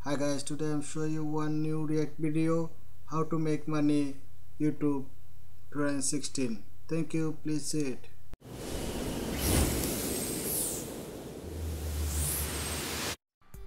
Hi guys, today I'm showing you one new React video, how to make money YouTube 2016. Thank you, please see it.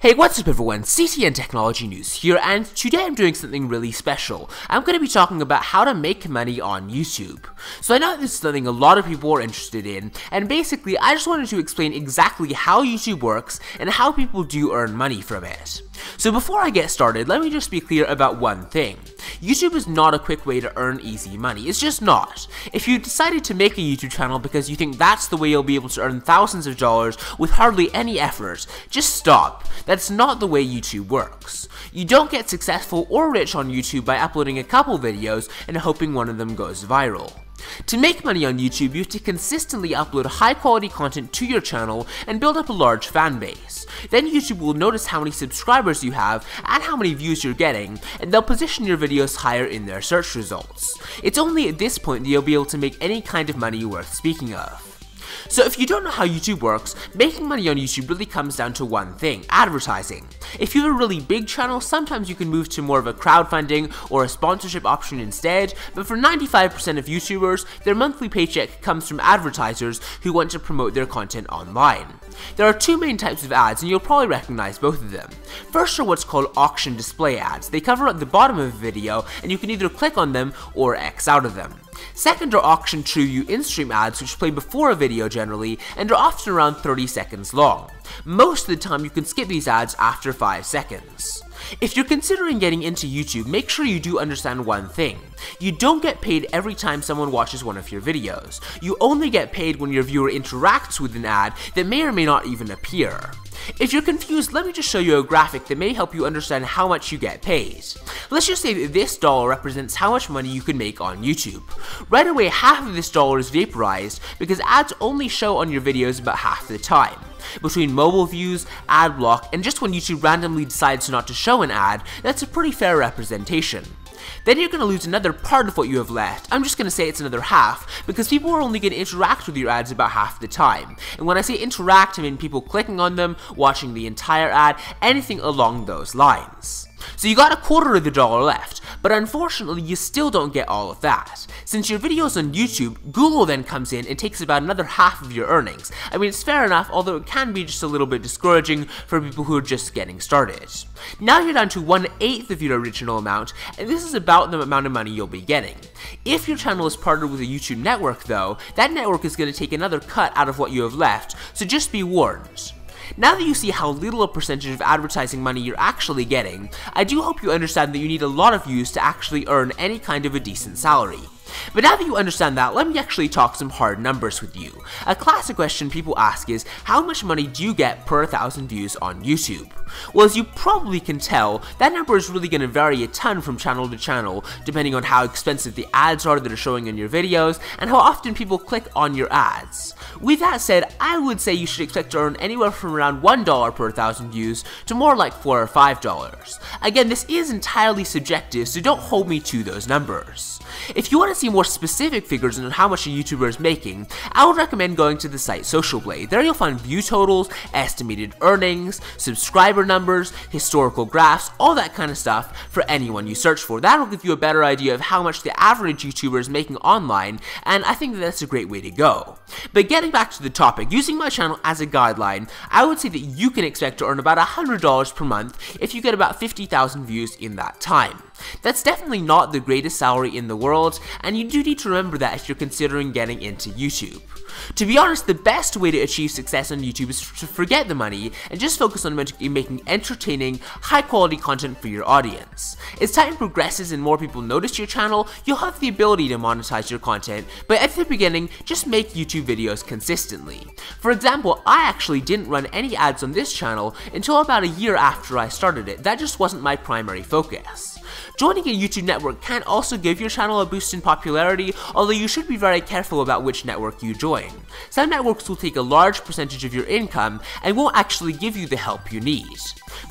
Hey, what's up everyone, CTNtechnologynews here, and today I'm doing something really special. I'm going to be talking about how to make money on YouTube. So I know this is something a lot of people are interested in, and basically I just wanted to explain exactly how YouTube works and how people do earn money from it. So before I get started, let me just be clear about one thing. YouTube is not a quick way to earn easy money, it's just not. If you decided to make a YouTube channel because you think that's the way you'll be able to earn thousands of dollars with hardly any effort, just stop. That's not the way YouTube works. You don't get successful or rich on YouTube by uploading a couple videos and hoping one of them goes viral. To make money on YouTube, you have to consistently upload high quality content to your channel and build up a large fan base. Then YouTube will notice how many subscribers you have and how many views you're getting, and they'll position your videos higher in their search results. It's only at this point that you'll be able to make any kind of money worth speaking of. So if you don't know how YouTube works, making money on YouTube really comes down to one thing: advertising. If you have a really big channel, sometimes you can move to more of a crowdfunding or a sponsorship option instead, but for 95% of YouTubers, their monthly paycheck comes from advertisers who want to promote their content online. There are two main types of ads, and you'll probably recognize both of them. First are what's called auction display ads. They cover at the bottom of a video, and you can either click on them or X out of them. Second are auction true you in-stream ads, which play before a video generally, and are often around 30 seconds long. Most of the time you can skip these ads after 5 seconds. If you're considering getting into YouTube, make sure you do understand one thing. You don't get paid every time someone watches one of your videos. You only get paid when your viewer interacts with an ad that may or may not even appear. If you're confused, let me just show you a graphic that may help you understand how much you get paid. Let's just say that this dollar represents how much money you can make on YouTube. Right away, half of this dollar is vaporized because ads only show on your videos about half the time. Between mobile views, ad block, and just when YouTube randomly decides not to show an ad, that's a pretty fair representation. Then you're going to lose another part of what you have left. I'm just going to say it's another half, because people are only going to interact with your ads about half the time. And when I say interact, I mean people clicking on them, watching the entire ad, anything along those lines. So you got a quarter of the dollar left, but unfortunately you still don't get all of that. Since your video's on YouTube, Google then comes in and takes about another half of your earnings. I mean, it's fair enough, although it can be just a little bit discouraging for people who are just getting started. Now you're down to 1/8 of your original amount, and this is about the amount of money you'll be getting. If your channel is partnered with a YouTube network though, that network is going to take another cut out of what you have left, so just be warned. Now that you see how little a percentage of advertising money you're actually getting, I do hope you understand that you need a lot of views to actually earn any kind of a decent salary. But now that you understand that, let me actually talk some hard numbers with you. A classic question people ask is, how much money do you get per 1,000 views on YouTube? Well, as you probably can tell, that number is really going to vary a ton from channel to channel, depending on how expensive the ads are that are showing in your videos, and how often people click on your ads. With that said, I would say you should expect to earn anywhere from around $1 per 1,000 views to more like $4 or $5. Again, this is entirely subjective, so don't hold me to those numbers. If you want to see more specific figures on how much a YouTuber is making, I would recommend going to the site Social Blade. There you'll find view totals, estimated earnings, subscriber numbers, historical graphs, all that kind of stuff for anyone you search for. That'll give you a better idea of how much the average YouTuber is making online, and I think that's a great way to go. But getting back to the topic, using my channel as a guideline, I would say that you can expect to earn about $100 per month if you get about 50,000 views in that time. That's definitely not the greatest salary in the world, and you do need to remember that if you're considering getting into YouTube. To be honest, the best way to achieve success on YouTube is to forget the money and just focus on making entertaining, high-quality content for your audience. As time progresses and more people notice your channel, you'll have the ability to monetize your content, but at the beginning, just make YouTube videos consistently. For example, I actually didn't run any ads on this channel until about a year after I started it. That just wasn't my primary focus. Joining a YouTube network can also give your channel a boost in popularity, although you should be very careful about which network you join. Some networks will take a large percentage of your income and won't actually give you the help you need.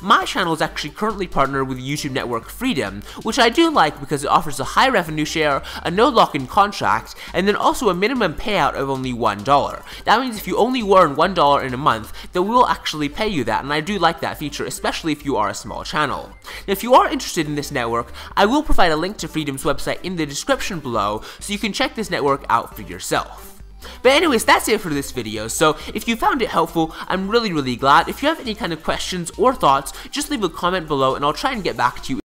My channel is actually currently partnered with YouTube network Freedom, which I do like because it offers a high revenue share, a no lock-in contract, and then also a minimum payout of only $1. That means if you only earn $1 in a month, then we will actually pay you that, and I do like that feature, especially if you are a small channel. Now, if you are interested in this network, I will provide a link to Freedom's website in the description below, so you can check this network out for yourself. But anyways, that's it for this video, so if you found it helpful, I'm really glad. If you have any kind of questions or thoughts, just leave a comment below and I'll try and get back to you